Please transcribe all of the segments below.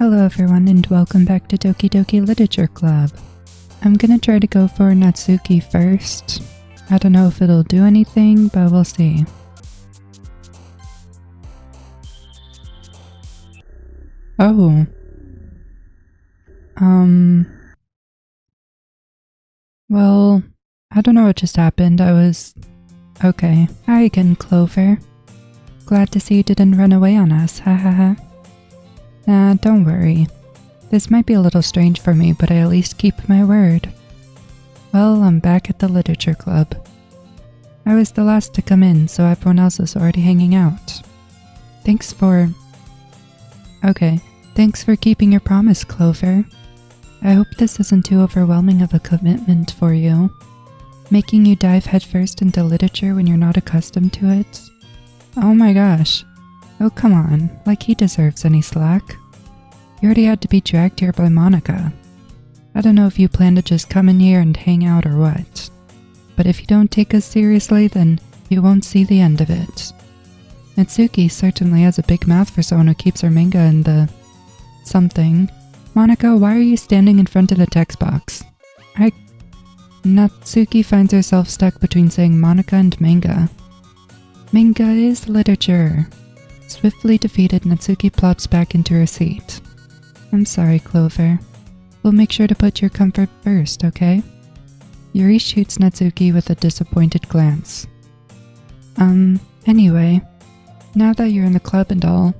Hello everyone and welcome back to Doki Doki Literature Club. I'm gonna try to go for Natsuki first. I don't know if it'll do anything, but we'll see. Oh. Well, I don't know what just happened. Okay. Hi again, Clover. Glad to see you didn't run away on us, hahaha. Nah, don't worry. This might be a little strange for me, but I at least keep my word. Well, I'm back at the Literature Club. I was the last to come in, so everyone else is already hanging out. Thanks for keeping your promise, Clover. I hope this isn't too overwhelming of a commitment for you. Making you dive headfirst into literature when you're not accustomed to it. Oh my gosh. Oh come on, like he deserves any slack. You already had to be dragged here by Monica. I don't know if you plan to just come in here and hang out or what. But if you don't take us seriously, then you won't see the end of it. Natsuki certainly has a big mouth for someone who keeps her manga in the... something. Monica, why are you standing in front of the text box? Natsuki finds herself stuck between saying Monica and manga. Manga is literature. Swiftly defeated, Natsuki plops back into her seat. I'm sorry, Clover. We'll make sure to put your comfort first, okay? Yuri shoots Natsuki with a disappointed glance. Anyway, now that you're in the club and all,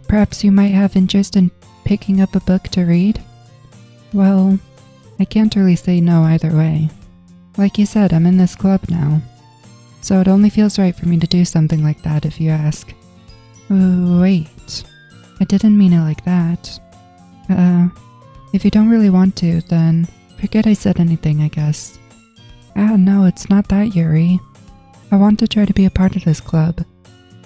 perhaps you might have interest in picking up a book to read? Well, I can't really say no either way. Like you said, I'm in this club now. So it only feels right for me to do something like that if you ask. Wait, I didn't mean it like that. If you don't really want to, then forget I said anything, I guess. No, it's not that, Yuri. I want to try to be a part of this club.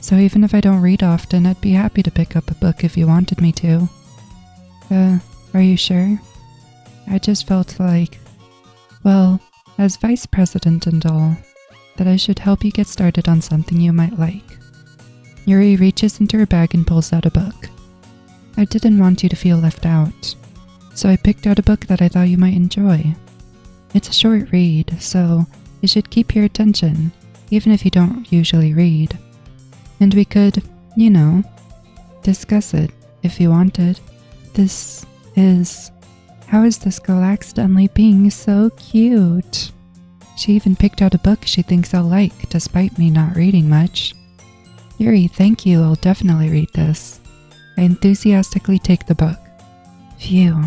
So even if I don't read often, I'd be happy to pick up a book if you wanted me to. Are you sure? I just felt like, well, as vice president and all, that I should help you get started on something you might like. Yuri reaches into her bag and pulls out a book. I didn't want you to feel left out, so I picked out a book that I thought you might enjoy. It's a short read, so it should keep your attention, even if you don't usually read. And we could, you know, discuss it if you wanted. How is this girl accidentally being so cute? She even picked out a book she thinks I'll like, despite me not reading much. Yuri, thank you, I'll definitely read this. I enthusiastically take the book. Phew.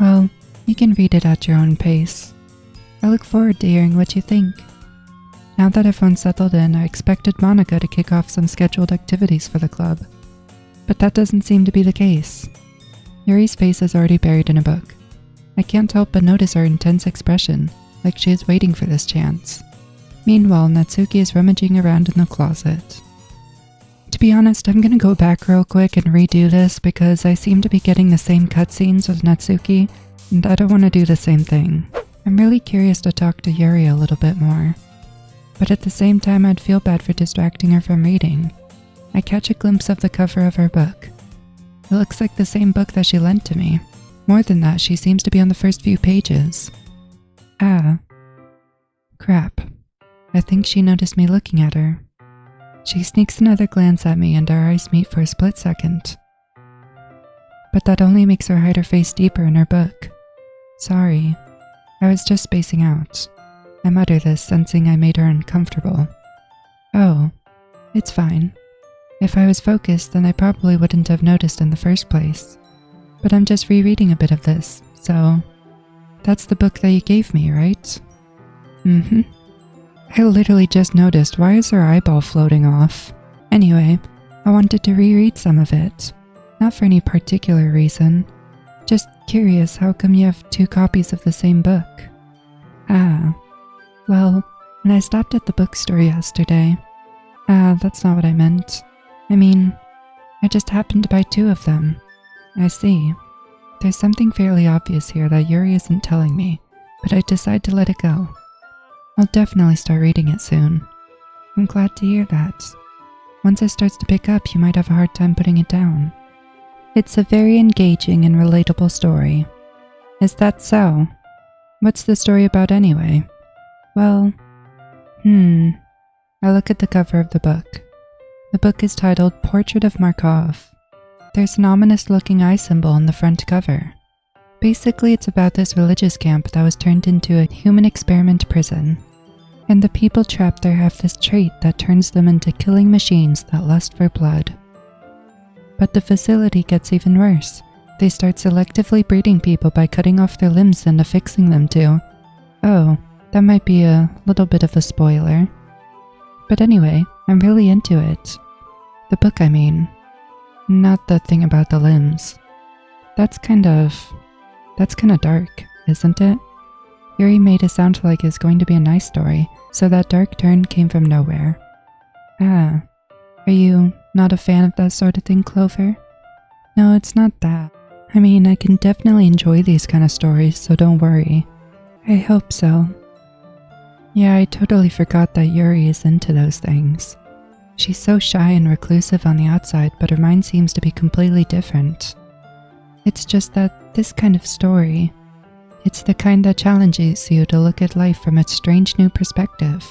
Well, you can read it at your own pace. I look forward to hearing what you think. Now that everyone's settled in, I expected Monica to kick off some scheduled activities for the club. But that doesn't seem to be the case. Yuri's face is already buried in a book. I can't help but notice her intense expression, like she is waiting for this chance. Meanwhile, Natsuki is rummaging around in the closet. To be honest, I'm gonna go back real quick and redo this because I seem to be getting the same cutscenes with Natsuki, and I don't want to do the same thing. I'm really curious to talk to Yuri a little bit more. But at the same time, I'd feel bad for distracting her from reading. I catch a glimpse of the cover of her book. It looks like the same book that she lent to me. More than that, she seems to be on the first few pages. Crap. I think she noticed me looking at her. She sneaks another glance at me and our eyes meet for a split second. But that only makes her hide her face deeper in her book. Sorry. I was just spacing out. I mutter this, sensing I made her uncomfortable. Oh, it's fine. If I was focused, then I probably wouldn't have noticed in the first place. But I'm just rereading a bit of this, so... That's the book that you gave me, right? Mm-hmm. I literally just noticed, why is her eyeball floating off? Anyway, I wanted to reread some of it. Not for any particular reason. Just curious, how come you have 2 copies of the same book? Well, when I stopped at the bookstore yesterday... that's not what I meant. I mean, I just happened to buy 2 of them. I see. There's something fairly obvious here that Yuri isn't telling me, but I decide to let it go. I'll definitely start reading it soon. I'm glad to hear that. Once it starts to pick up, you might have a hard time putting it down. It's a very engaging and relatable story. Is that so? What's the story about anyway? Well, I look at the cover of the book. The book is titled Portrait of Markov. There's an ominous-looking eye symbol on the front cover. Basically, it's about this religious camp that was turned into a human experiment prison. And the people trapped there have this trait that turns them into killing machines that lust for blood. But the facility gets even worse. They start selectively breeding people by cutting off their limbs and affixing them to. Oh, that might be a little bit of a spoiler. But anyway, I'm really into it. The book, I mean. Not the thing about the limbs. That's kind of dark, isn't it? Yuri made it sound like it's going to be a nice story, so that dark turn came from nowhere. Ah, are you not a fan of that sort of thing, Clover? No, it's not that. I mean, I can definitely enjoy these kind of stories, so don't worry. I hope so. Yeah, I totally forgot that Yuri is into those things. She's so shy and reclusive on the outside, but her mind seems to be completely different. It's just that this kind of story, it's the kind that challenges you to look at life from a strange new perspective.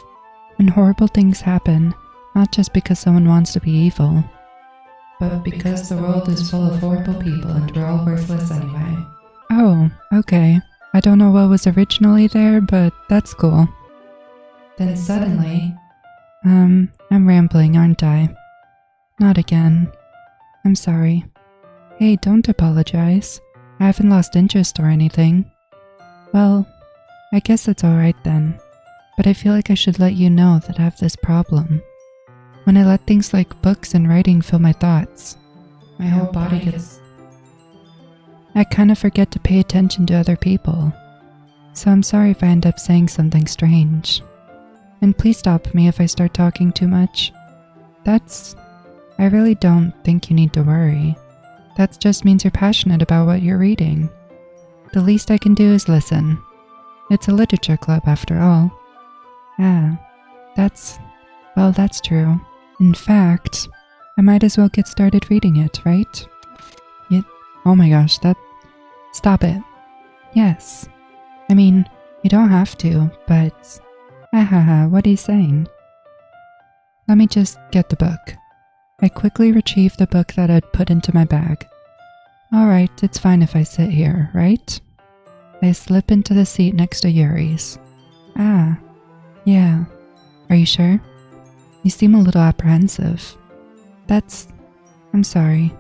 When horrible things happen, not just because someone wants to be evil, but because the world is full of horrible people and we're all worthless anyway. Oh, okay. I don't know what was originally there, but that's cool. Then suddenly, I'm rambling, aren't I? Not again. I'm sorry. Hey, don't apologize. I haven't lost interest or anything. Well, I guess it's alright then. But I feel like I should let you know that I have this problem. When I let things like books and writing fill my thoughts, my whole body gets... I kind of forget to pay attention to other people. So I'm sorry if I end up saying something strange. And please stop me if I start talking too much. I really don't think you need to worry. That just means you're passionate about what you're reading. The least I can do is listen. It's a literature club after all. Ah, that's true. In fact, I might as well get started reading it, right? Oh my gosh, stop it. Yes. I mean, you don't have to, but... what are you saying? Let me just get the book. I quickly retrieved the book that I'd put into my bag. Alright, it's fine if I sit here, right? I slip into the seat next to Yuri's. Ah, yeah. Are you sure? You seem a little apprehensive. I'm sorry.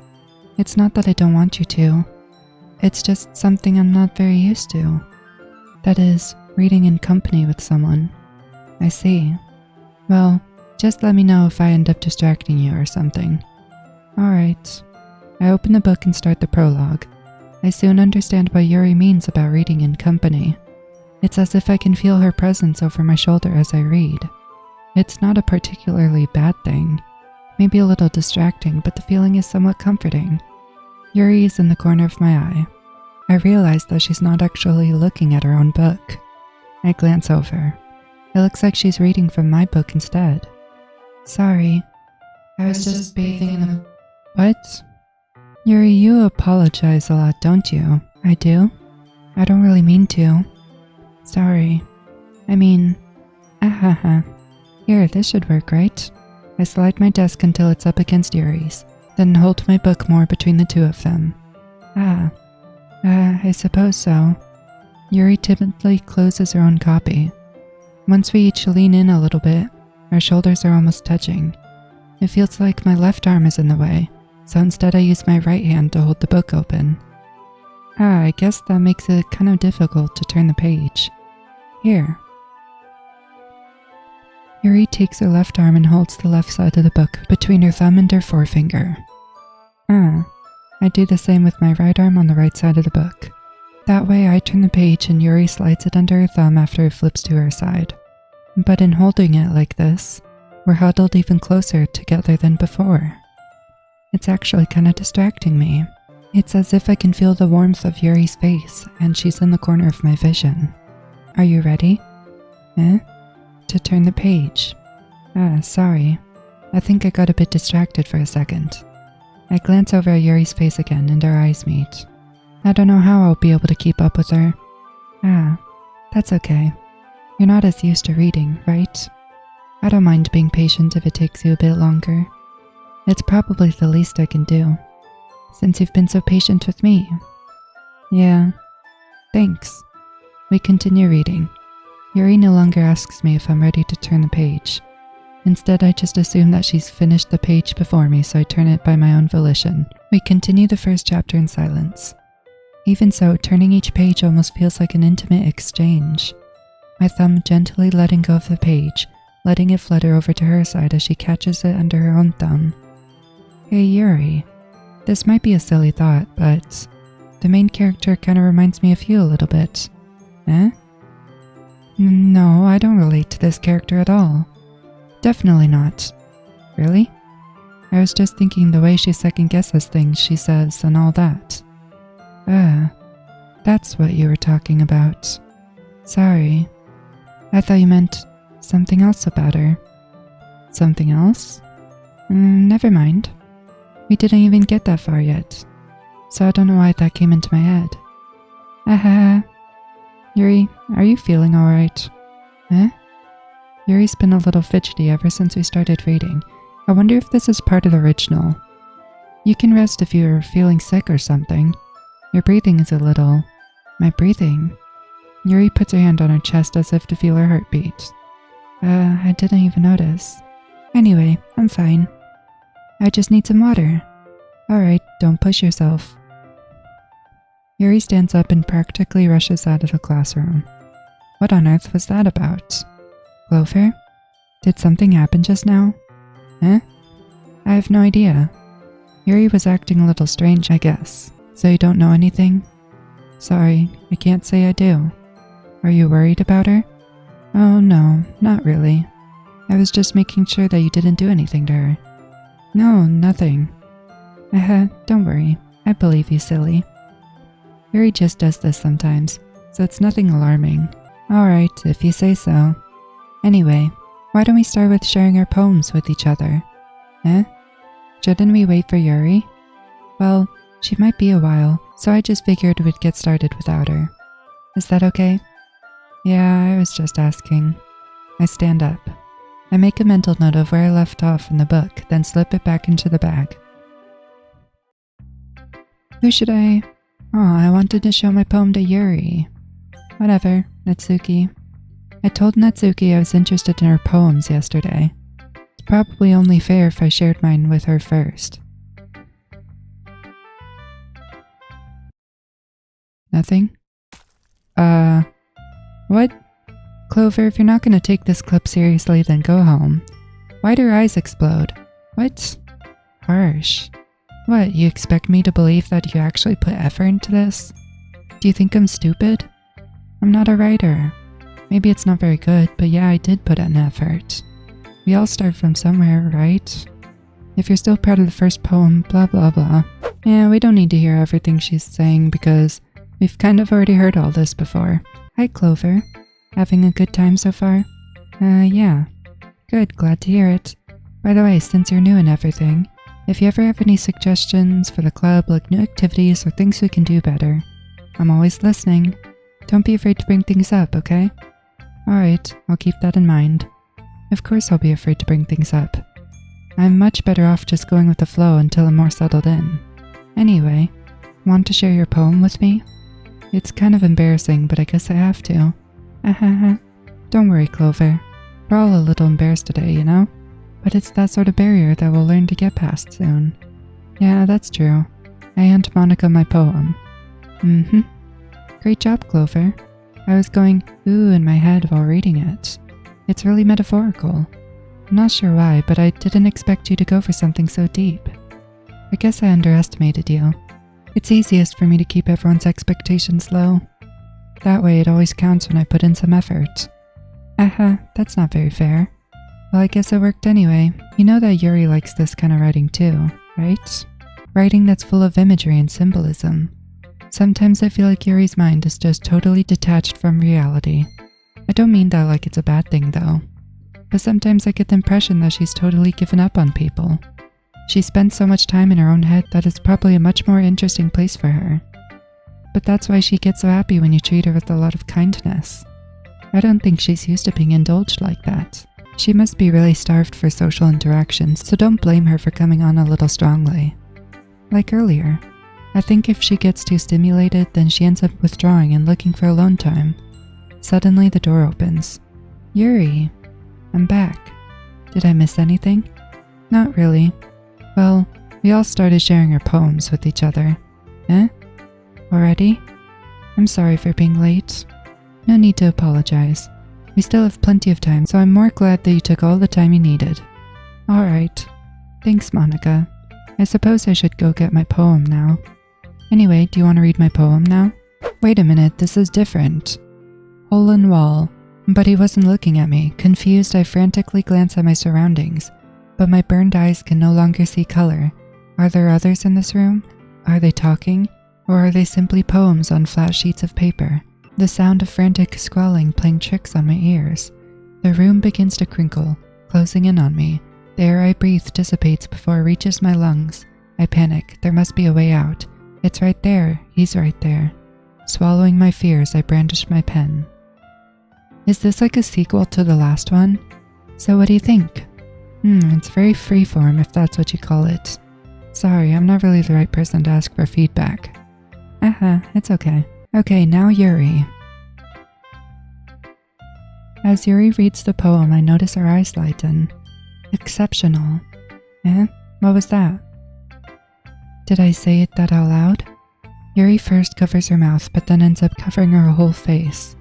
It's not that I don't want you to. It's just something I'm not very used to. That is, reading in company with someone. I see. Well, just let me know if I end up distracting you or something. Alright. I open the book and start the prologue. I soon understand what Yuri means about reading in company. It's as if I can feel her presence over my shoulder as I read. It's not a particularly bad thing. Maybe a little distracting, but the feeling is somewhat comforting. Yuri is in the corner of my eye. I realize that she's not actually looking at her own book. I glance over. It looks like she's reading from my book instead. Sorry. I was just bathing in the... What? Yuri, you apologize a lot, don't you? I do? I don't really mean to. Sorry. I mean... Here, this should work, right? I slide my desk until it's up against Yuri's, then hold my book more between the two of them. I suppose so. Yuri timidly closes her own copy. Once we each lean in a little bit, our shoulders are almost touching. It feels like my left arm is in the way, so instead I use my right hand to hold the book open. I guess that makes it kind of difficult to turn the page. Here. Yuri takes her left arm and holds the left side of the book between her thumb and her forefinger. I do the same with my right arm on the right side of the book. That way I turn the page and Yuri slides it under her thumb after it flips to her side. But in holding it like this, we're huddled even closer together than before. It's actually kind of distracting me. It's as if I can feel the warmth of Yuri's face and she's in the corner of my vision. Are you ready? To turn the page. Sorry. I think I got a bit distracted for a second. I glance over at Yuri's face again and our eyes meet. I don't know how I'll be able to keep up with her. Ah, that's okay. You're not as used to reading, right? I don't mind being patient if it takes you a bit longer. It's probably the least I can do, since you've been so patient with me. Yeah, thanks. We continue reading. Yuri no longer asks me if I'm ready to turn the page. Instead, I just assume that she's finished the page before me, so I turn it by my own volition. We continue the first chapter in silence. Even so, turning each page almost feels like an intimate exchange. My thumb gently letting go of the page, letting it flutter over to her side as she catches it under her own thumb. Hey Yuri, this might be a silly thought, but the main character kind of reminds me of you a little bit. Eh? No, I don't relate to this character at all. Definitely not. Really? I was just thinking the way she second-guesses things she says and all that. That's what you were talking about. Sorry. I thought you meant something else about her. Something else? Never mind. We didn't even get that far yet, so I don't know why that came into my head. Yuri, are you feeling alright? Eh? Yuri's been a little fidgety ever since we started reading. I wonder if this is part of the original. You can rest if you're feeling sick or something. Your breathing is a little... My breathing? Yuri puts her hand on her chest as if to feel her heartbeat. I didn't even notice. Anyway, I'm fine. I just need some water. Alright, don't push yourself. Yuri stands up and practically rushes out of the classroom. What on earth was that about? Clover? Did something happen just now? Eh? I have no idea. Yuri was acting a little strange, I guess. So you don't know anything? Sorry, I can't say I do. Are you worried about her? Oh no, not really. I was just making sure that you didn't do anything to her. No, nothing. Don't worry. I believe you, silly. Yuri just does this sometimes, so it's nothing alarming. Alright, if you say so. Anyway, why don't we start with sharing our poems with each other? Eh? Shouldn't we wait for Yuri? Well, she might be a while, so I just figured we'd get started without her. Is that okay? Yeah, I was just asking. I stand up. I make a mental note of where I left off in the book, then slip it back into the bag. Who should I... Oh, I wanted to show my poem to Yuri. Whatever, Natsuki. I told Natsuki I was interested in her poems yesterday. It's probably only fair if I shared mine with her first. Nothing? What? Clover, if you're not gonna take this clip seriously, then go home. Why'd her eyes explode? What? Harsh. What, you expect me to believe that you actually put effort into this? Do you think I'm stupid? I'm not a writer. Maybe it's not very good, but yeah, I did put an effort. We all start from somewhere, right? If you're still proud of the first poem, blah blah blah. Yeah, we don't need to hear everything she's saying because we've kind of already heard all this before. Hi, Clover. Having a good time so far? Yeah. Good, glad to hear it. By the way, since you're new and everything, if you ever have any suggestions for the club, like new activities or things we can do better, I'm always listening. Don't be afraid to bring things up, okay? Alright, I'll keep that in mind. Of course I'll be afraid to bring things up. I'm much better off just going with the flow until I'm more settled in. Anyway, want to share your poem with me? It's kind of embarrassing, but I guess I have to. Don't worry, Clover. We're all a little embarrassed today, you know? But it's that sort of barrier that we'll learn to get past soon. Yeah, that's true. I hand Monica my poem. Great job, Clover. I was going ooh in my head while reading it. It's really metaphorical. I'm not sure why, but I didn't expect you to go for something so deep. I guess I underestimated you. It's easiest for me to keep everyone's expectations low. That way it always counts when I put in some effort. That's not very fair. Well, I guess it worked anyway. You know that Yuri likes this kind of writing too, right? Writing that's full of imagery and symbolism. Sometimes I feel like Yuri's mind is just totally detached from reality. I don't mean that like it's a bad thing though. But sometimes I get the impression that she's totally given up on people. She spends so much time in her own head that it's probably a much more interesting place for her. But that's why she gets so happy when you treat her with a lot of kindness. I don't think she's used to being indulged like that. She must be really starved for social interactions, so don't blame her for coming on a little strongly. Like earlier, I think if she gets too stimulated, then she ends up withdrawing and looking for alone time. Suddenly the door opens. Yuri, I'm back. Did I miss anything? Not really. Well, we all started sharing our poems with each other. Eh? Already? I'm sorry for being late. No need to apologize. We still have plenty of time, so I'm more glad that you took all the time you needed. Alright. Thanks, Monica. I suppose I should go get my poem now. Anyway, do you want to read my poem now? Wait a minute, this is different. Hole in wall. But he wasn't looking at me. Confused, I frantically glance at my surroundings, but my burned eyes can no longer see color. Are there others in this room? Are they talking? Or are they simply poems on flat sheets of paper? The sound of frantic scrawling playing tricks on my ears. The room begins to crinkle, closing in on me. The air I breathe dissipates before it reaches my lungs. I panic. There must be a way out. It's right there. He's right there. Swallowing my fears, I brandish my pen. Is this like a sequel to the last one? So what do you think? It's very freeform if that's what you call it. Sorry, I'm not really the right person to ask for feedback. It's okay. Okay, now Yuri. As Yuri reads the poem, I notice her eyes lighten. Exceptional. Eh? What was that? Did I say it that out loud? Yuri first covers her mouth, but then ends up covering her whole face.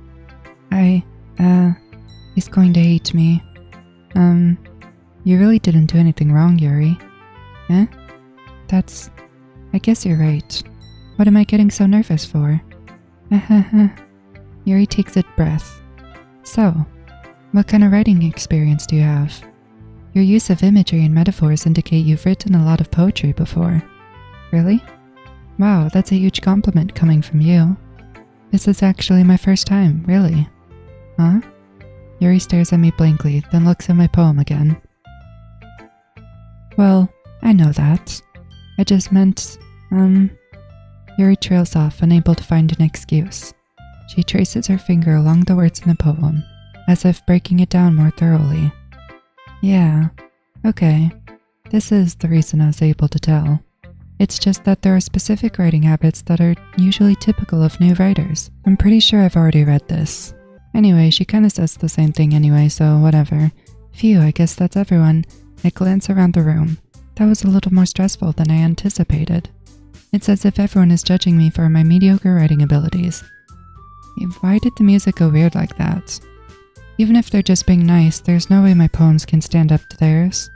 He's going to hate me. You really didn't do anything wrong, Yuri. Eh? I guess you're right. What am I getting so nervous for? Yuri takes a breath. So, what kind of writing experience do you have? Your use of imagery and metaphors indicate you've written a lot of poetry before. Really? Wow, that's a huge compliment coming from you. This is actually my first time, really. Huh? Yuri stares at me blankly, then looks at my poem again. Well, I know that. I just meant, Yuri trails off, unable to find an excuse. She traces her finger along the words in the poem, as if breaking it down more thoroughly. Yeah, okay. This is the reason I was able to tell. It's just that there are specific writing habits that are usually typical of new writers. I'm pretty sure I've already read this. Anyway, she kinda says the same thing anyway, so whatever. Phew, I guess that's everyone. I glance around the room. That was a little more stressful than I anticipated. It's as if everyone is judging me for my mediocre writing abilities. Why did the music go weird like that? Even if they're just being nice, there's no way my poems can stand up to theirs.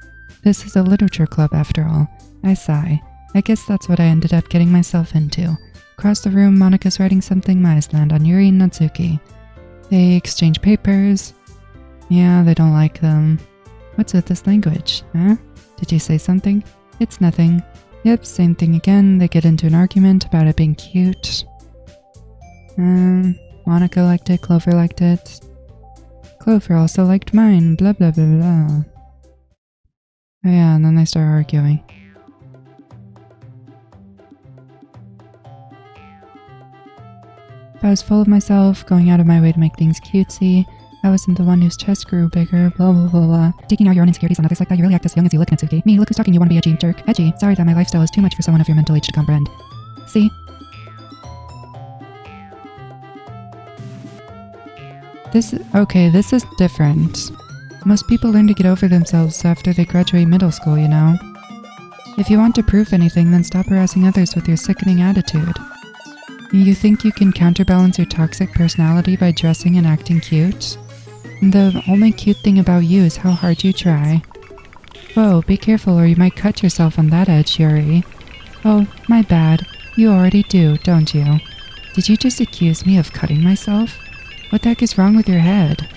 This is a literature club after all. I sigh. I guess that's what I ended up getting myself into. Across the room, Monika's writing something Maisland on Yuri and Natsuki. They exchange papers. Yeah, they don't like them. What's with this language, huh? Did you say something? It's nothing. Yep, same thing again. They get into an argument about it being cute. Monica liked it, Clover liked it. Clover also liked mine, blah blah blah blah. Oh yeah, and then they start arguing. If I was full of myself, going out of my way to make things cutesy, I wasn't the one whose chest grew bigger, blah blah blah blah. Taking out your own insecurities on others like that, you really act as young as you look, Natsuki. Me, look who's talking, you wanna be edgy, jerk. Edgy, sorry that my lifestyle is too much for someone of your mental age to comprehend. See? This is different. Most people learn to get over themselves after they graduate middle school, you know? If you want to prove anything, then stop harassing others with your sickening attitude. You think you can counterbalance your toxic personality by dressing and acting cute? The only cute thing about you is how hard you try. Whoa, be careful or you might cut yourself on that edge, Yuri. Oh, my bad. You already do, don't you? Did you just accuse me of cutting myself? What the heck is wrong with your head?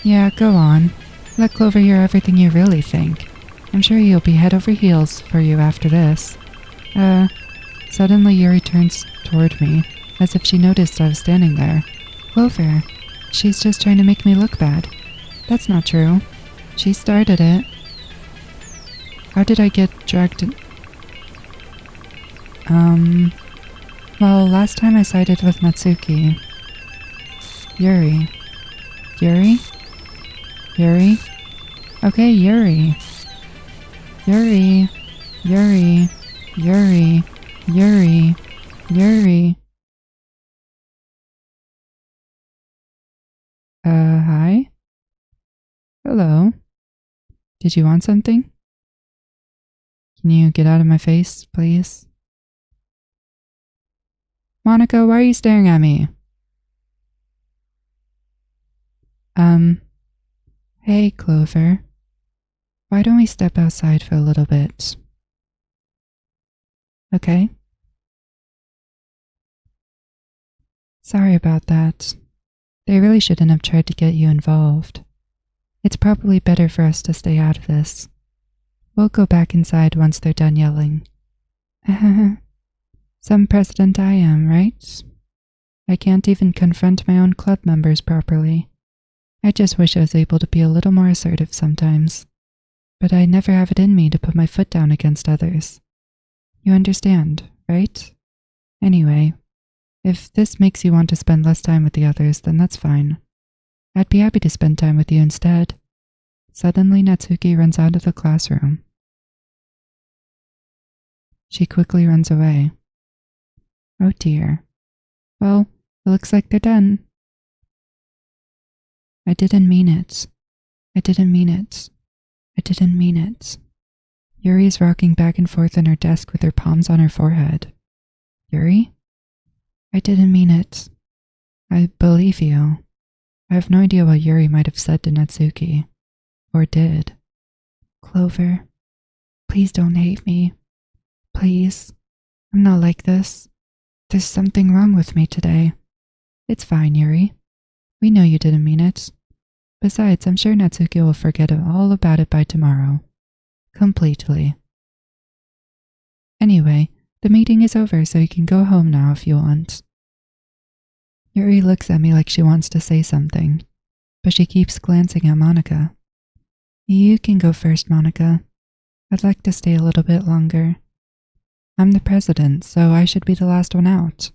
Yeah, go on. Let Clover hear everything you really think. I'm sure he'll be head over heels for you after this. Suddenly Yuri turns toward me, as if she noticed I was standing there. Clover, she's just trying to make me look bad. That's not true. She started it. How did I get dragged in? Well, last time I sided with Natsuki. Yuri. Yuri? Yuri? Okay, Yuri. Yuri. Yuri. Yuri. Yuri. Yuri. Hi? Hello? Did you want something? Can you get out of my face, please? Monica, why are you staring at me? Hey, Clover. Why don't we step outside for a little bit? Okay? Sorry about that. They really shouldn't have tried to get you involved. It's probably better for us to stay out of this. We'll go back inside once they're done yelling. Some president I am, right? I can't even confront my own club members properly. I just wish I was able to be a little more assertive sometimes. But I never have it in me to put my foot down against others. You understand, right? Anyway, if this makes you want to spend less time with the others, then that's fine. I'd be happy to spend time with you instead. Suddenly, Natsuki runs out of the classroom. She quickly runs away. Oh dear. Well, it looks like they're done. I didn't mean it. I didn't mean it. I didn't mean it. Yuri is rocking back and forth on her desk with her palms on her forehead. Yuri? I didn't mean it. I believe you. I have no idea what Yuri might have said to Natsuki. Or did. Clover, please don't hate me. Please. I'm not like this. There's something wrong with me today. It's fine, Yuri. We know you didn't mean it. Besides, I'm sure Natsuki will forget all about it by tomorrow. Completely. Anyway, the meeting is over, so you can go home now if you want. Yuri looks at me like she wants to say something, but she keeps glancing at Monica. You can go first, Monica. I'd like to stay a little bit longer. I'm the president, so I should be the last one out.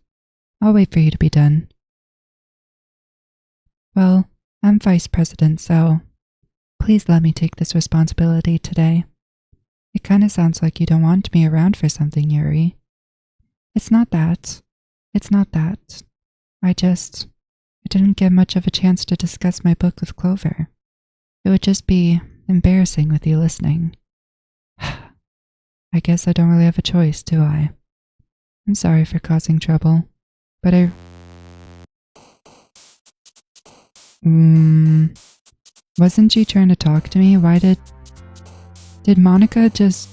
I'll wait for you to be done. Well, I'm vice president, so please let me take this responsibility today. It kinda sounds like you don't want me around for something, Yuri. It's not that. It's not that. I didn't get much of a chance to discuss my book with Clover. It would just be embarrassing with you listening. I guess I don't really have a choice, do I? I'm sorry for causing trouble, but wasn't she trying to talk to me? Why did Monica just...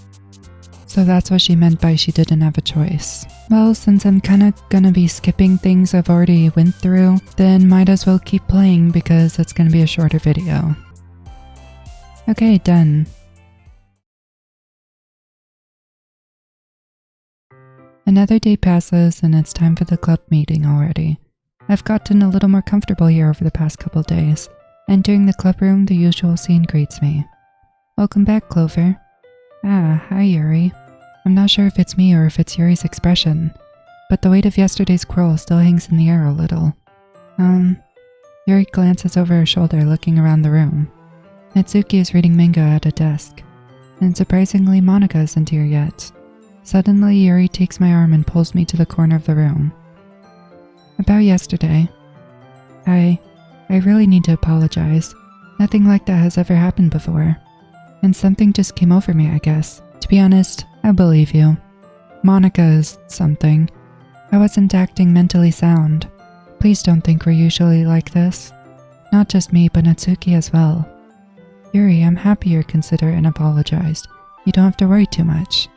So that's what she meant by she didn't have a choice. Well, since I'm kinda gonna be skipping things I've already went through, then might as well keep playing because it's gonna be a shorter video. Okay, done. Another day passes and it's time for the club meeting already. I've gotten a little more comfortable here over the past couple days. Entering the club room, the usual scene greets me. Welcome back, Clover. Ah, hi Yuri. I'm not sure if it's me or if it's Yuri's expression, but the weight of yesterday's quarrel still hangs in the air a little. Yuri glances over her shoulder, looking around the room. Natsuki is reading manga at a desk, and surprisingly Monica isn't here yet. Suddenly, Yuri takes my arm and pulls me to the corner of the room. About yesterday. I really need to apologize. Nothing like that has ever happened before. And something just came over me, I guess. To be honest, I believe you. Monica is something. I wasn't acting mentally sound. Please don't think we're usually like this. Not just me, but Natsuki as well. Yuri, I'm happy you're considerate and apologized. You don't have to worry too much.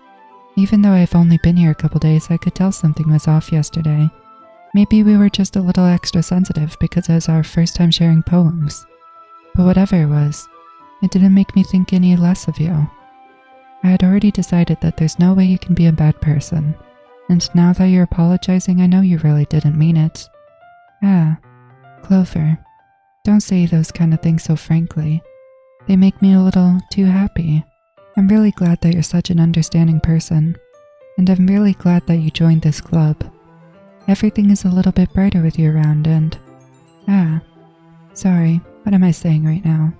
Even though I've only been here a couple days, I could tell something was off yesterday. Maybe we were just a little extra sensitive because it was our first time sharing poems. But whatever it was, it didn't make me think any less of you. I had already decided that there's no way you can be a bad person, and now that you're apologizing, I know you really didn't mean it. Ah, Clover, don't say those kind of things so frankly. They make me a little too happy. I'm really glad that you're such an understanding person, and I'm really glad that you joined this club. Everything is a little bit brighter with you around and… sorry, what am I saying right now?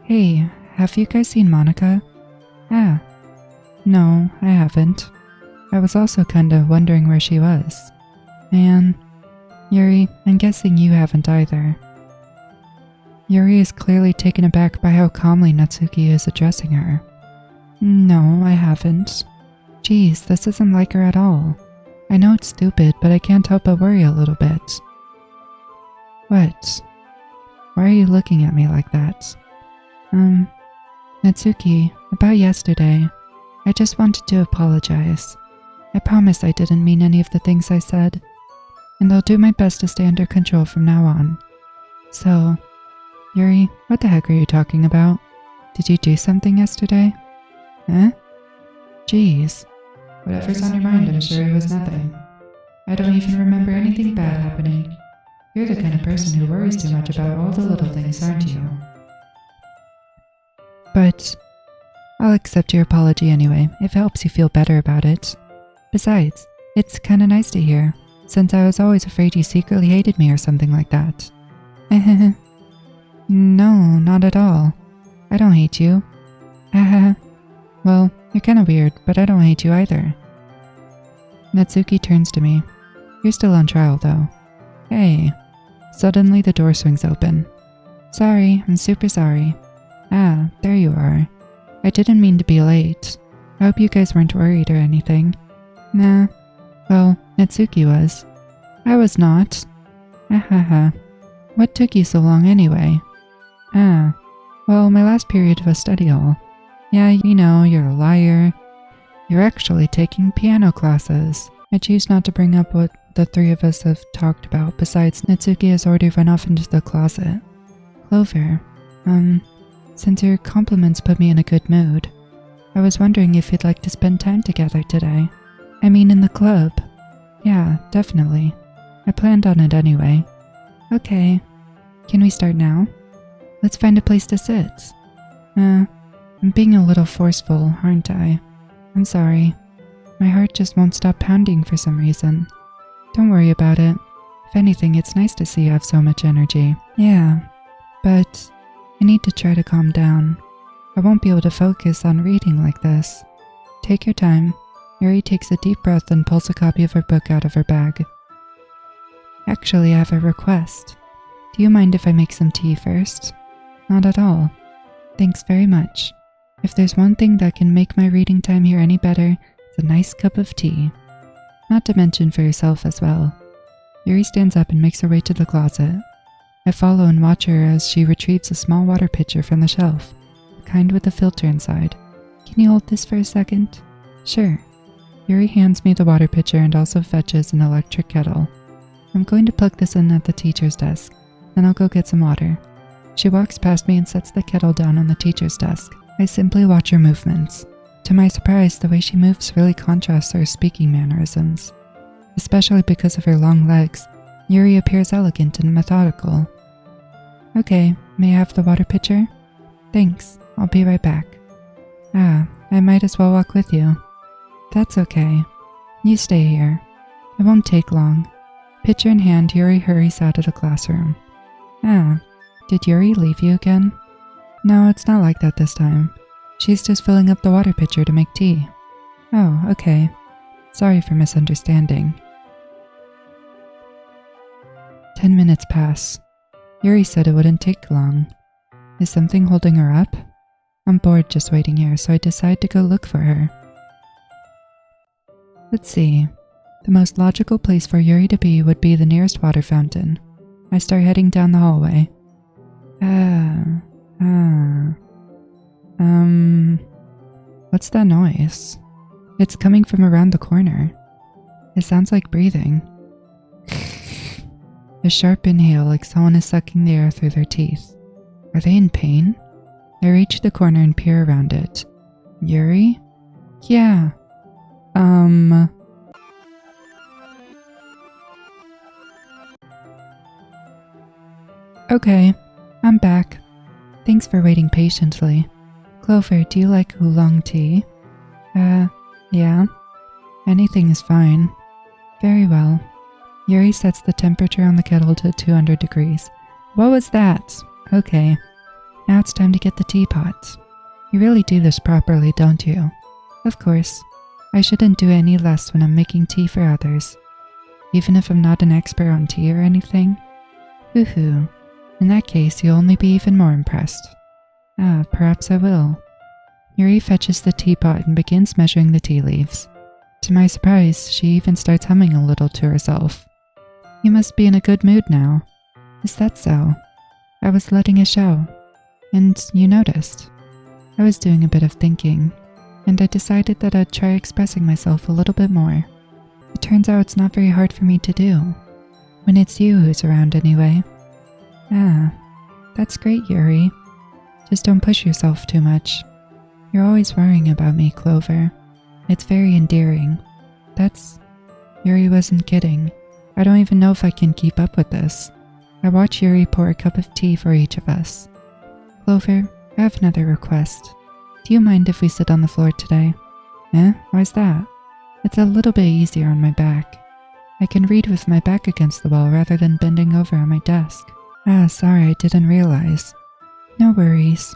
Hey, have you guys seen Monica? No, I haven't. I was also kinda wondering where she was. Man, Yuri, I'm guessing you haven't either. Yuri is clearly taken aback by how calmly Natsuki is addressing her. No, I haven't. Geez, this isn't like her at all. I know it's stupid, but I can't help but worry a little bit. What? Why are you looking at me like that? Natsuki, about yesterday, I just wanted to apologize. I promise I didn't mean any of the things I said, and I'll do my best to stay under control from now on. So, Yuri, what the heck are you talking about? Did you do something yesterday? Huh? Jeez. Whatever's on your mind, I'm sure it was nothing. I don't even remember anything bad happening. You're the kind of person who worries too much about all the little things, aren't you? But I'll accept your apology anyway, if it helps you feel better about it. Besides, it's kinda nice to hear, since I was always afraid you secretly hated me or something like that. No, not at all. I don't hate you. Well, you're kinda weird, but I don't hate you either. Natsuki turns to me. You're still on trial, though. Hey. Suddenly the door swings open. Sorry, I'm super sorry. There you are. I didn't mean to be late. I hope you guys weren't worried or anything. Nah. Well, Natsuki was. I was not. What took you so long anyway? Well, my last period was study hall. Yeah, you know, you're a liar. You're actually taking piano classes. I choose not to bring up what the three of us have talked about, besides Natsuki has already run off into the closet. Clover, since your compliments put me in a good mood, I was wondering if you'd like to spend time together today. I mean in the club. Yeah, definitely. I planned on it anyway. Okay. Can we start now? Let's find a place to sit. I'm being a little forceful, aren't I? I'm sorry. My heart just won't stop pounding for some reason. Don't worry about it. If anything, it's nice to see you have so much energy. Yeah, but I need to try to calm down. I won't be able to focus on reading like this. Take your time. Yuri takes a deep breath and pulls a copy of her book out of her bag. Actually, I have a request. Do you mind if I make some tea first? Not at all. Thanks very much. If there's one thing that can make my reading time here any better, it's a nice cup of tea. Not to mention for yourself as well. Yuri stands up and makes her way to the closet. I follow and watch her as she retrieves a small water pitcher from the shelf, the kind with a filter inside. Can you hold this for a second? Sure. Yuri hands me the water pitcher and also fetches an electric kettle. I'm going to plug this in at the teacher's desk, then I'll go get some water. She walks past me and sets the kettle down on the teacher's desk. I simply watch her movements. To my surprise, the way she moves really contrasts her speaking mannerisms. Especially because of her long legs, Yuri appears elegant and methodical. Okay, may I have the water pitcher? Thanks, I'll be right back. I might as well walk with you. That's okay. You stay here. It won't take long. Pitcher in hand, Yuri hurries out of the classroom. Did Yuri leave you again? No, it's not like that this time. She's just filling up the water pitcher to make tea. Oh, okay. Sorry for misunderstanding. 10 minutes pass. Yuri said it wouldn't take long. Is something holding her up? I'm bored just waiting here, so I decide to go look for her. Let's see. The most logical place for Yuri to be would be the nearest water fountain. I start heading down the hallway. What's that noise? It's coming from around the corner. It sounds like breathing. A sharp inhale like someone is sucking the air through their teeth. Are they in pain? I reach the corner and peer around it. Yuri? Yeah. Okay, I'm back. Thanks for waiting patiently. Clover, do you like oolong tea? Yeah. Anything is fine. Very well. Yuri sets the temperature on the kettle to 200 degrees. What was that? Okay. Now it's time to get the teapot. You really do this properly, don't you? Of course. I shouldn't do any less when I'm making tea for others. Even if I'm not an expert on tea or anything? Hoo-hoo. In that case, you'll only be even more impressed. Perhaps I will. Yuri fetches the teapot and begins measuring the tea leaves. To my surprise, she even starts humming a little to herself. You must be in a good mood now. Is that so? I was letting a show. And you noticed. I was doing a bit of thinking, and I decided that I'd try expressing myself a little bit more. It turns out it's not very hard for me to do. When it's you who's around anyway. That's great, Yuri. Just don't push yourself too much. You're always worrying about me, Clover. It's very endearing. Yuri wasn't kidding. I don't even know if I can keep up with this. I watch Yuri pour a cup of tea for each of us. Clover, I have another request. Do you mind if we sit on the floor today? Why's that? It's a little bit easier on my back. I can read with my back against the wall rather than bending over on my desk. Sorry, I didn't realize. No worries.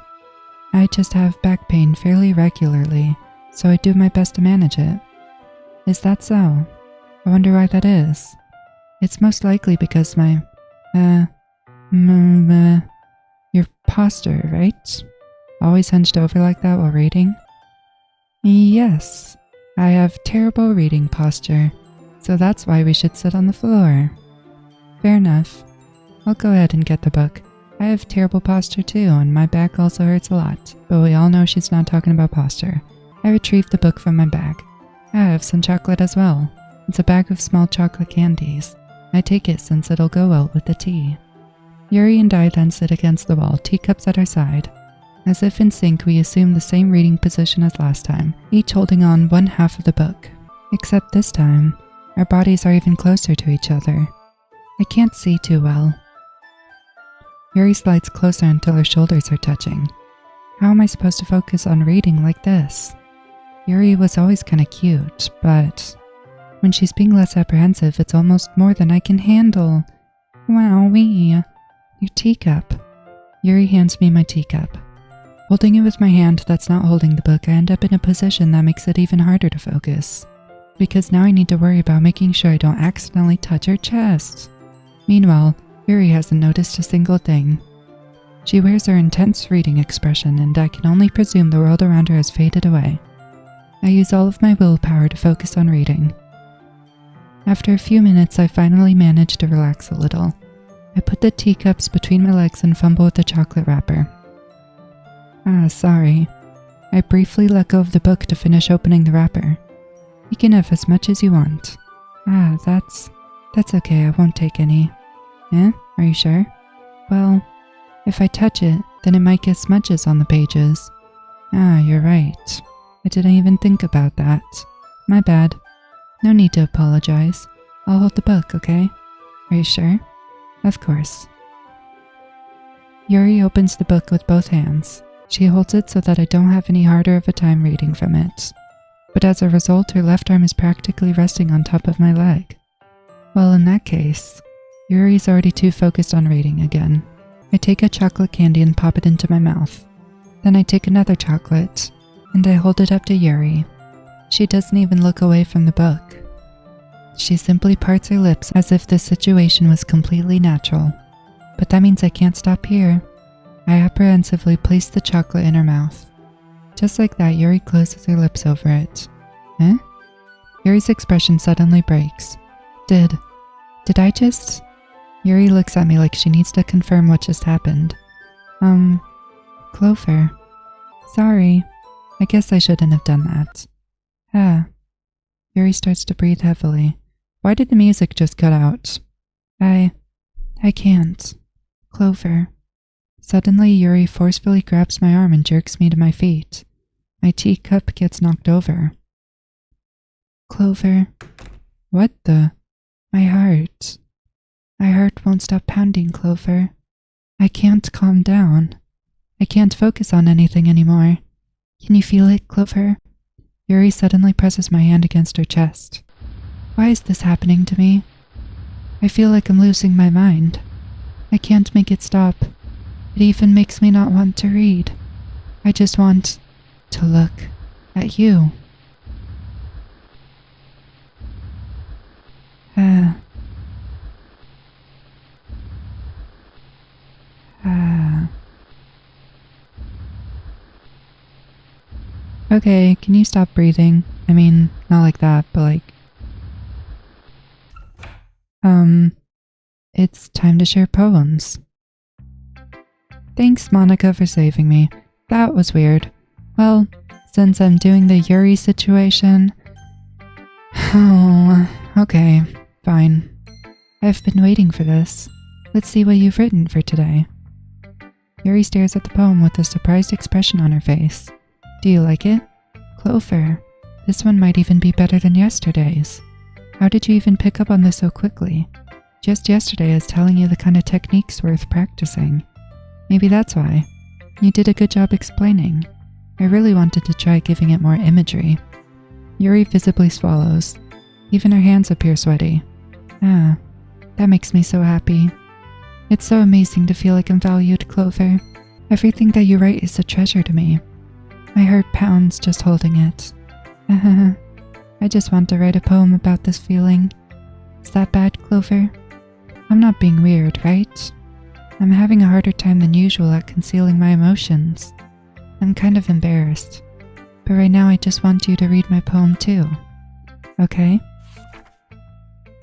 I just have back pain fairly regularly, so I do my best to manage it. Is that so? I wonder why that is. It's most likely because your posture, right? Always hunched over like that while reading? Yes, I have terrible reading posture, so that's why we should sit on the floor. Fair enough. I'll go ahead and get the book. I have terrible posture too, and my back also hurts a lot, but we all know she's not talking about posture. I retrieved the book from my bag. I have some chocolate as well. It's a bag of small chocolate candies. I take it since it'll go well with the tea. Yuri and I then sit against the wall, teacups at our side. As if in sync, we assume the same reading position as last time, each holding on one half of the book. Except this time, our bodies are even closer to each other. I can't see too well. Yuri slides closer until her shoulders are touching. How am I supposed to focus on reading like this? Yuri was always kinda cute, but when she's being less apprehensive, it's almost more than I can handle. Wowee. Your teacup. Yuri hands me my teacup. Holding it with my hand that's not holding the book, I end up in a position that makes it even harder to focus. Because now I need to worry about making sure I don't accidentally touch her chest. Meanwhile, Yuri hasn't noticed a single thing. She wears her intense reading expression, and I can only presume the world around her has faded away. I use all of my willpower to focus on reading. After a few minutes, I finally manage to relax a little. I put the teacups between my legs and fumble with the chocolate wrapper. Sorry. I briefly let go of the book to finish opening the wrapper. You can have as much as you want. That's okay, I won't take any. Are you sure? Well, if I touch it, then it might get smudges on the pages. You're right. I didn't even think about that. My bad. No need to apologize. I'll hold the book, okay? Are you sure? Of course. Yuri opens the book with both hands. She holds it so that I don't have any harder of a time reading from it. But as a result, her left arm is practically resting on top of my leg. Well, in that case, Yuri's already too focused on reading again. I take a chocolate candy and pop it into my mouth. Then I take another chocolate, and I hold it up to Yuri. She doesn't even look away from the book. She simply parts her lips as if this situation was completely natural. But that means I can't stop here. I apprehensively place the chocolate in her mouth. Just like that, Yuri closes her lips over it. Yuri's expression suddenly breaks. Did I just... Yuri looks at me like she needs to confirm what just happened. Clover. Sorry. I guess I shouldn't have done that. Yuri starts to breathe heavily. Why did the music just cut out? I can't. Clover. Suddenly, Yuri forcefully grabs my arm and jerks me to my feet. My teacup gets knocked over. Clover. What the? My heart. My heart won't stop pounding, Clover. I can't calm down. I can't focus on anything anymore. Can you feel it, Clover? Yuri suddenly presses my hand against her chest. Why is this happening to me? I feel like I'm losing my mind. I can't make it stop. It even makes me not want to read. I just want to look at you. Okay, can you stop breathing? I mean, not like that, but like... It's time to share poems. Thanks, Monica, for saving me. That was weird. Well, since I'm doing the Yuri situation... Oh, okay, fine. I've been waiting for this. Let's see what you've written for today. Yuri stares at the poem with a surprised expression on her face. Do you like it? Clover, this one might even be better than yesterday's. How did you even pick up on this so quickly? Just yesterday I was telling you the kind of techniques worth practicing. Maybe that's why. You did a good job explaining. I really wanted to try giving it more imagery. Yuri visibly swallows. Even her hands appear sweaty. Ah, that makes me so happy. It's so amazing to feel like I'm valued, Clover. Everything that you write is a treasure to me. My heart pounds just holding it. I just want to write a poem about this feeling. Is that bad, Clover? I'm not being weird, right? I'm having a harder time than usual at concealing my emotions. I'm kind of embarrassed. But right now I just want you to read my poem too. Okay?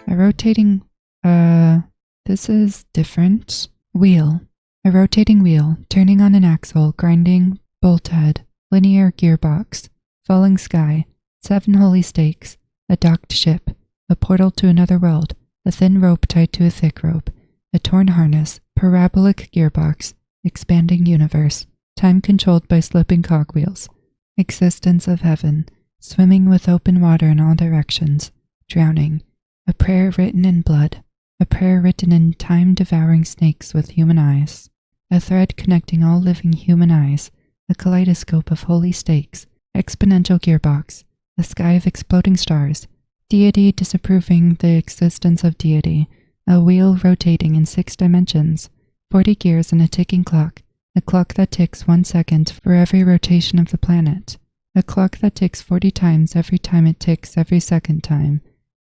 A rotating... this is different. Wheel. A rotating wheel, turning on an axle, grinding, bolt head, linear gearbox, falling sky, 7 holy stakes, a docked ship, a portal to another world, a thin rope tied to a thick rope, a torn harness, parabolic gearbox, expanding universe, time controlled by slipping cogwheels, existence of heaven, swimming with open water in all directions, drowning, a prayer written in blood, a prayer written in time-devouring snakes with human eyes, a thread connecting all living human eyes, a kaleidoscope of holy stakes, exponential gearbox, a sky of exploding stars, deity disapproving the existence of deity, a wheel rotating in 6 dimensions, 40 gears and a ticking clock, a clock that ticks 1 second for every rotation of the planet, a clock that ticks 40 times every time it ticks every second time,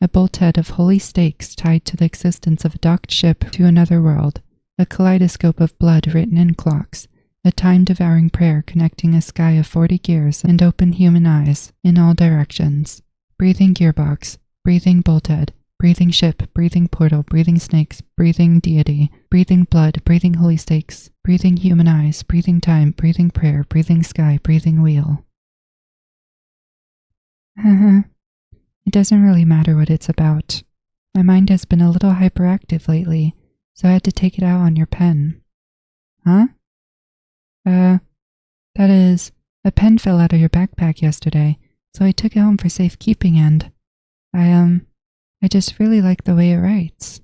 a bolt head of holy stakes tied to the existence of a docked ship to another world, a kaleidoscope of blood written in clocks, a time-devouring prayer connecting a sky of 40 gears and open human eyes in all directions, breathing gearbox, breathing bolt head, breathing ship, breathing portal, breathing snakes, breathing deity, breathing blood, breathing holy stakes, breathing human eyes, breathing time, breathing prayer, breathing sky, breathing wheel. It doesn't really matter what it's about. My mind has been a little hyperactive lately, so I had to take it out on your pen. Huh? That is, a pen fell out of your backpack yesterday, so I took it home for safekeeping and, I just really like the way it writes.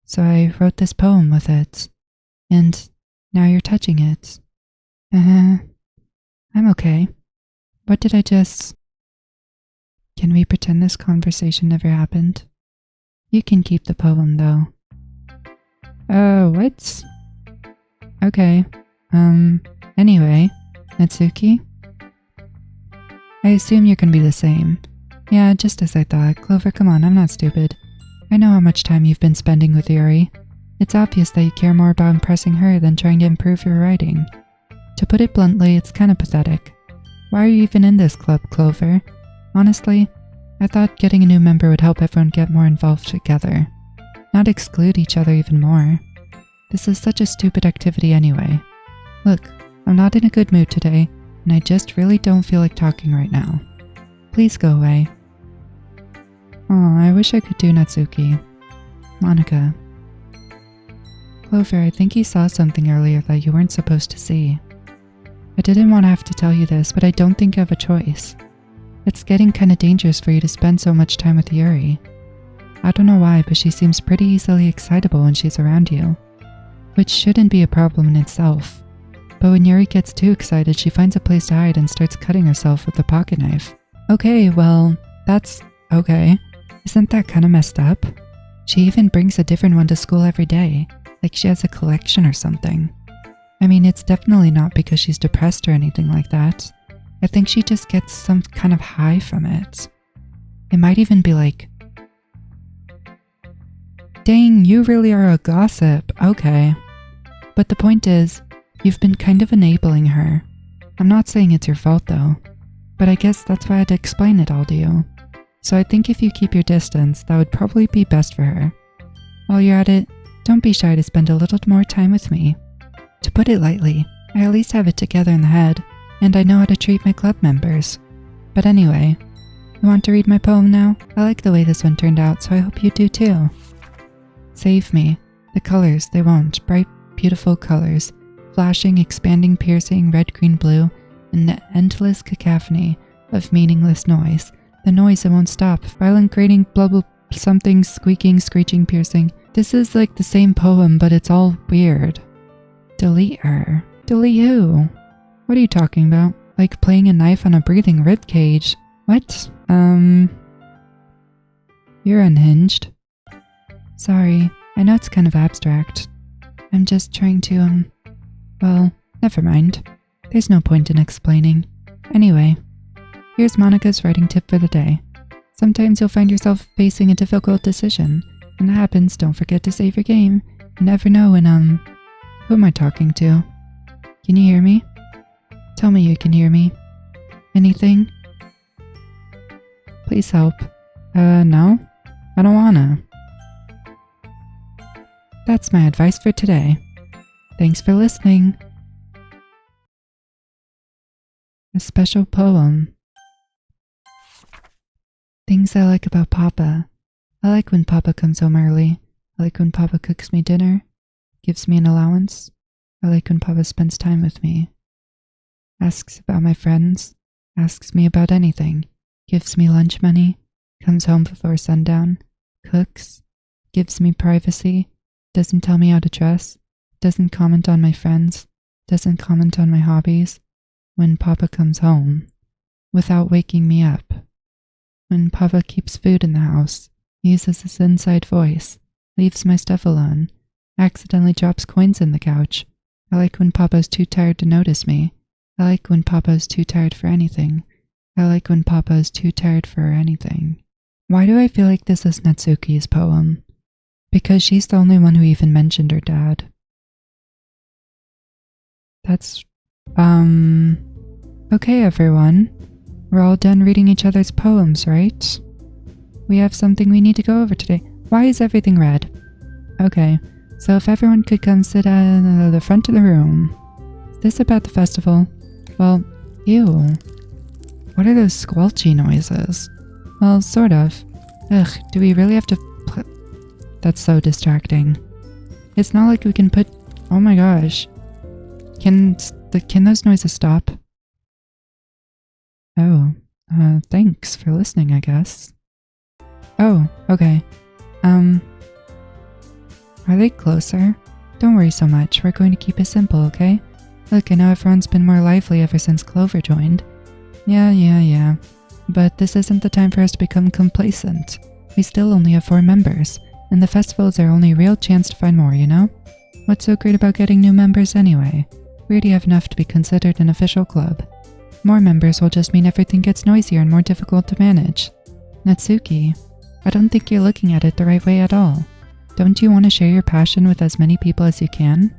So I wrote this poem with it, and now you're touching it. I'm okay. What did I just... Can we pretend this conversation never happened? You can keep the poem, though. What? Okay. Anyway, Natsuki? I assume you're gonna be the same. Yeah, just as I thought. Clover, come on, I'm not stupid. I know how much time you've been spending with Yuri. It's obvious that you care more about impressing her than trying to improve your writing. To put it bluntly, it's kind of pathetic. Why are you even in this club, Clover? Honestly, I thought getting a new member would help everyone get more involved together, not exclude each other even more. This is such a stupid activity anyway. Look, I'm not in a good mood today, and I just really don't feel like talking right now. Please go away. Oh, I wish I could do Natsuki. Monica. Clover, I think you saw something earlier that you weren't supposed to see. I didn't want to have to tell you this, but I don't think you have a choice. It's getting kinda dangerous for you to spend so much time with Yuri. I don't know why, but she seems pretty easily excitable when she's around you, which shouldn't be a problem in itself. But when Yuri gets too excited, she finds a place to hide and starts cutting herself with a pocket knife. Okay, well, that's okay. Isn't that kind of messed up? She even brings a different one to school every day, like she has a collection or something. I mean, it's definitely not because she's depressed or anything like that. I think she just gets some kind of high from it. It might even be like, dang, you really are a gossip. Okay. But the point is, you've been kind of enabling her. I'm not saying it's your fault though, but I guess that's why I had to explain it all to you. So I think if you keep your distance, that would probably be best for her. While you're at it, don't be shy to spend a little more time with me. To put it lightly, I at least have it together in the head, and I know how to treat my club members. But anyway, you want to read my poem now? I like the way this one turned out, so I hope you do too. Save me. The colors, they won't. Bright, beautiful colors. Flashing, expanding, piercing, red, green, blue. An endless cacophony of meaningless noise. The noise that won't stop. Violent, grating, blah blah, something, squeaking, screeching, piercing. This is like the same poem, but it's all weird. Delete her. Delete who? What are you talking about? Like playing a knife on a breathing rib cage. What? You're unhinged. Sorry, I know it's kind of abstract. I'm just trying to, well, never mind. There's no point in explaining. Anyway, here's Monica's writing tip for the day. Sometimes you'll find yourself facing a difficult decision. When that happens, don't forget to save your game. You never know when, who am I talking to? Can you hear me? Tell me you can hear me. Anything? Please help. No? I don't wanna. That's my advice for today. Thanks for listening. A special poem. Things I like about Papa. I like when Papa comes home early. I like when Papa cooks me dinner, gives me an allowance. I like when Papa spends time with me. Asks about my friends, asks me about anything, gives me lunch money, comes home before sundown, cooks, gives me privacy, doesn't tell me how to dress, doesn't comment on my friends, doesn't comment on my hobbies. When Papa comes home, without waking me up. When Papa keeps food in the house, uses his inside voice, leaves my stuff alone, accidentally drops coins in the couch. I like when Papa's too tired to notice me. I like when Papa's too tired for anything. I like when Papa's too tired for anything. Why do I feel like this is Natsuki's poem? Because she's the only one who even mentioned her dad. That's, okay everyone. We're all done reading each other's poems, right? We have something we need to go over today. Why is everything red? Okay, so if everyone could come sit at the front of the room. Is this about the festival? Well, ew. What are those squelchy noises? Well, sort of. Ugh, do we really have to That's so distracting. It's not like we can put... Oh my gosh. Can those noises stop? Oh, thanks for listening, I guess. Oh, okay. Are they closer? Don't worry so much, we're going to keep it simple, okay? Look, I know everyone's been more lively ever since Clover joined. Yeah. But this isn't the time for us to become complacent. We still only have 4 members, and the festival is our only real chance to find more, you know? What's so great about getting new members anyway? We already have enough to be considered an official club. More members will just mean everything gets noisier and more difficult to manage. Natsuki, I don't think you're looking at it the right way at all. Don't you want to share your passion with as many people as you can?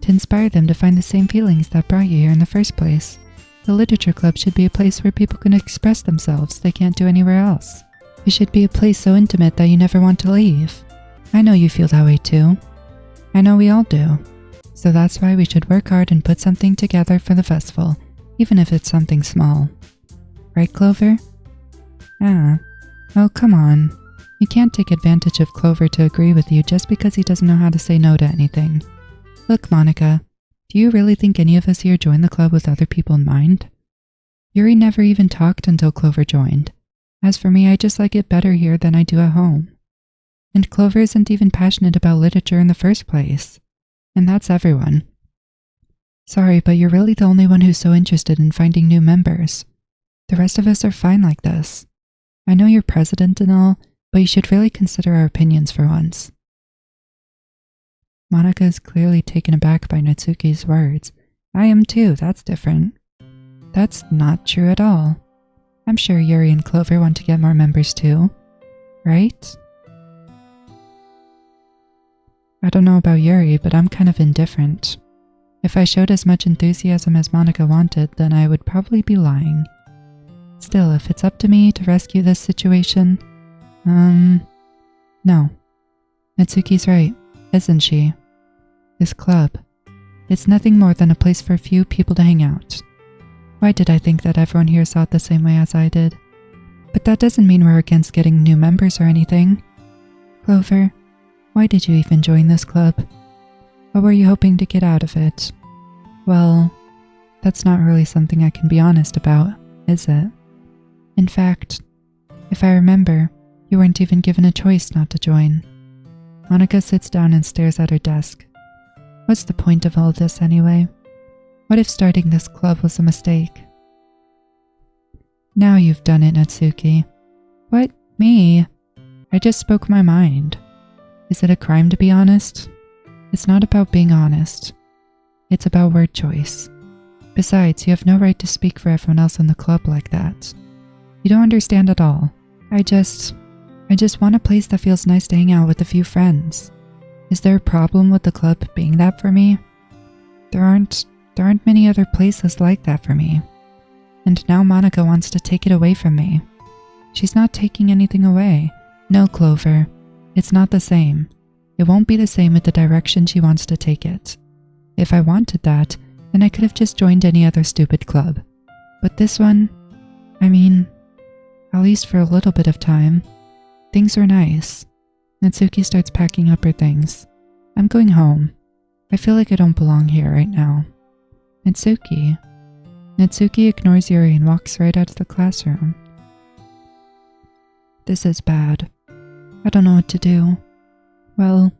To inspire them to find the same feelings that brought you here in the first place. The literature club should be a place where people can express themselves they can't do anywhere else. It should be a place so intimate that you never want to leave. I know you feel that way too. I know we all do. So that's why we should work hard and put something together for the festival, even if it's something small. Right, Clover? Ah. Oh, come on. You can't take advantage of Clover to agree with you just because he doesn't know how to say no to anything. Look, Monica, do you really think any of us here joined the club with other people in mind? Yuri never even talked until Clover joined. As for me, I just like it better here than I do at home. And Clover isn't even passionate about literature in the first place. And that's everyone. Sorry, but you're really the only one who's so interested in finding new members. The rest of us are fine like this. I know you're president and all, but you should really consider our opinions for once. Monika is clearly taken aback by Natsuki's words. I am too, that's different. That's not true at all. I'm sure Yuri and Clover want to get more members too, right? I don't know about Yuri, but I'm kind of indifferent. If I showed as much enthusiasm as Monika wanted, then I would probably be lying. Still, if it's up to me to rescue this situation, no. Natsuki's right, isn't she? This club, it's nothing more than a place for a few people to hang out. Why did I think that everyone here saw it the same way as I did? But that doesn't mean we're against getting new members or anything. Clover, why did you even join this club? What were you hoping to get out of it? Well, that's not really something I can be honest about, is it? In fact, if I remember, you weren't even given a choice not to join. Monika sits down and stares at her desk. What's the point of all this anyway? What if starting this club was a mistake? Now you've done it, Natsuki. What? Me? I just spoke my mind. Is it a crime to be honest? It's not about being honest. It's about word choice. Besides, you have no right to speak for everyone else in the club like that. You don't understand at all. I just want a place that feels nice to hang out with a few friends. Is there a problem with the club being that for me? There aren't many other places like that for me. And now Monika wants to take it away from me. She's not taking anything away. No, Clover. It's not the same. It won't be the same with the direction she wants to take it. If I wanted that, then I could have just joined any other stupid club. But this one, at least for a little bit of time, things are nice. Natsuki starts packing up her things. I'm going home. I feel like I don't belong here right now. Natsuki ignores Yuri and walks right out of the classroom. This is bad. I don't know what to do. Well,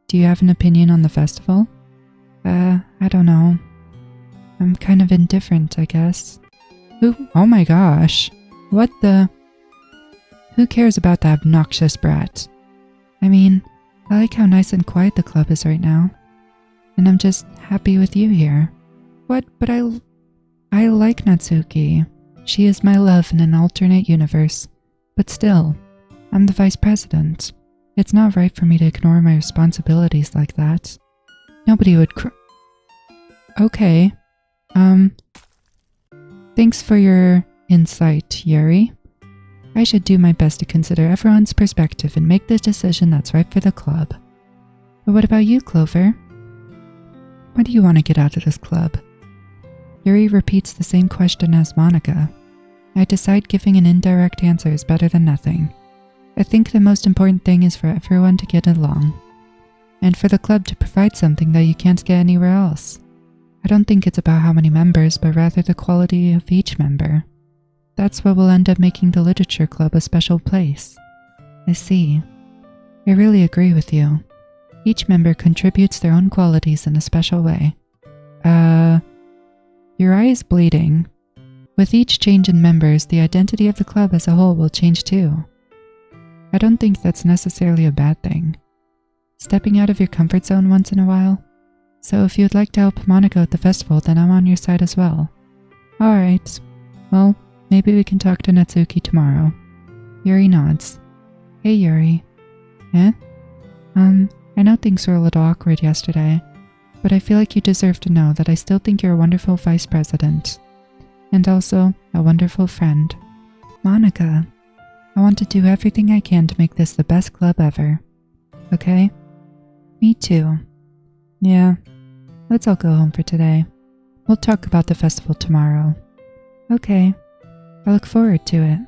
do you have an opinion on the festival? I don't know. I'm kind of indifferent, I guess. Oh my gosh. What the? Who cares about that obnoxious brat? I like how nice and quiet the club is right now. And I'm just happy with you here. What? But I like Natsuki. She is my love in an alternate universe. But still, I'm the vice president. It's not right for me to ignore my responsibilities like that. Nobody would Okay. Thanks for your insight, Yuri. I should do my best to consider everyone's perspective and make the decision that's right for the club. But what about you, Clover? What do you want to get out of this club? Yuri repeats the same question as Monika. I decide giving an indirect answer is better than nothing. I think the most important thing is for everyone to get along, and for the club to provide something that you can't get anywhere else. I don't think it's about how many members, but rather the quality of each member. That's what will end up making the literature club a special place. I see. I really agree with you. Each member contributes their own qualities in a special way. Your eye is bleeding. With each change in members, the identity of the club as a whole will change too. I don't think that's necessarily a bad thing. Stepping out of your comfort zone once in a while. So if you'd like to help Monika at the festival, then I'm on your side as well. Alright. Well, maybe we can talk to Natsuki tomorrow. Yuri nods. Hey Yuri. Eh? I know things were a little awkward yesterday, but I feel like you deserve to know that I still think you're a wonderful vice president. And also, a wonderful friend. Monika, I want to do everything I can to make this the best club ever. Okay? Me too. Yeah, let's all go home for today. We'll talk about the festival tomorrow. Okay, I look forward to it.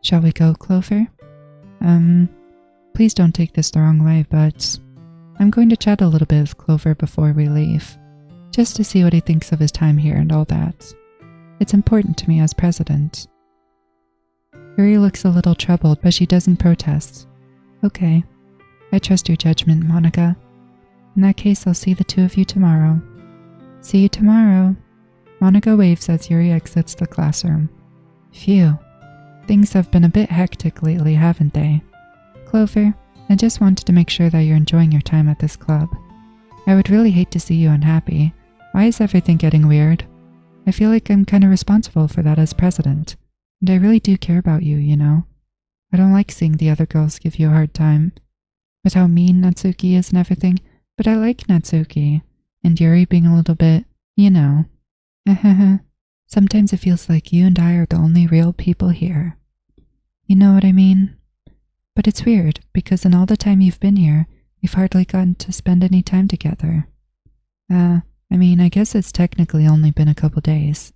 Shall we go, Clover? Please don't take this the wrong way, but I'm going to chat a little bit with Clover before we leave, just to see what he thinks of his time here and all that. It's important to me as president. Yuri looks a little troubled, but she doesn't protest. Okay, I trust your judgment, Monika. In that case, I'll see the two of you tomorrow. See you tomorrow. Monica waves as Yuri exits the classroom. Phew. Things have been a bit hectic lately, haven't they? Clover, I just wanted to make sure that you're enjoying your time at this club. I would really hate to see you unhappy. Why is everything getting weird? I feel like I'm kind of responsible for that as president. And I really do care about you, you know? I don't like seeing the other girls give you a hard time. With how mean Natsuki is and everything, but I like Natsuki. And Yuri being a little bit, you know. Sometimes it feels like you and I are the only real people here. You know what I mean? But it's weird, because in all the time you've been here, we've hardly gotten to spend any time together. I guess it's technically only been a couple days.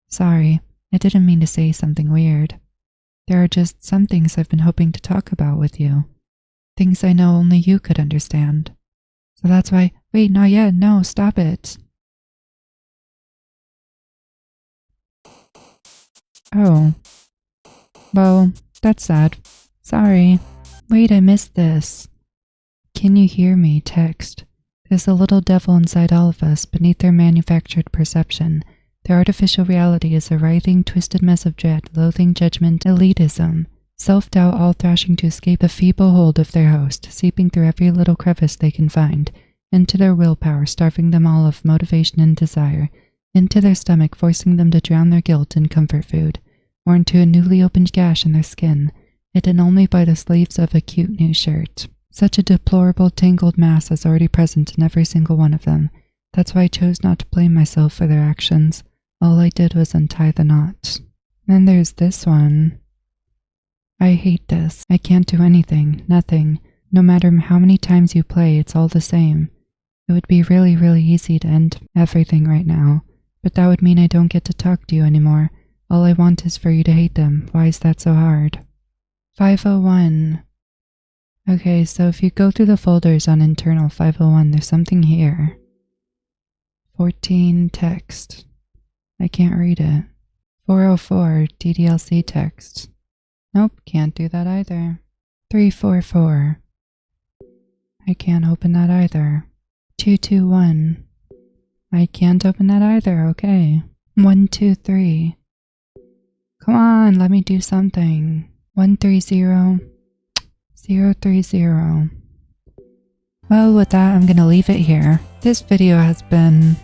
Sorry, I didn't mean to say something weird. There are just some things I've been hoping to talk about with you. Things I know only you could understand. So that's why— Wait, not yet, no, stop it. Oh. Well, that's sad. Sorry. Wait, I missed this. Can you hear me? Text. There's a little devil inside all of us beneath their manufactured perception. Their artificial reality is a writhing, twisted mess of dread, loathing, judgment, elitism, self-doubt, all thrashing to escape the feeble hold of their host, seeping through every little crevice they can find, into their willpower, starving them all of motivation and desire, into their stomach, forcing them to drown their guilt in comfort food, or into a newly opened gash in their skin, hidden only by the sleeves of a cute new shirt. Such a deplorable, tangled mass is already present in every single one of them. That's why I chose not to blame myself for their actions. All I did was untie the knot. Then there's this one. I hate this. I can't do anything, nothing. No matter how many times you play, it's all the same. It would be really, really easy to end everything right now, but that would mean I don't get to talk to you anymore. All I want is for you to hate them. Why is that so hard? 501. Okay, so if you go through the folders on internal 501, there's something here. 14 text. I can't read it. 404 DDLC text. Nope, can't do that either. 344. I can't open that either. 221. I can't open that either, okay. 123. Come on, let me do something. 130. 030. Well, with that, I'm gonna leave it here. This video has been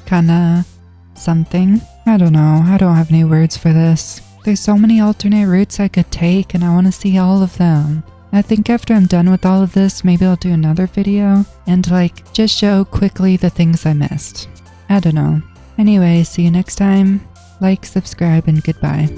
kinda something. I don't know, I don't have any words for this. There's so many alternate routes I could take and I want to see all of them. I think after I'm done with all of this, maybe I'll do another video and just show quickly the things I missed. I don't know. Anyway, see you next time. Like, subscribe, and goodbye.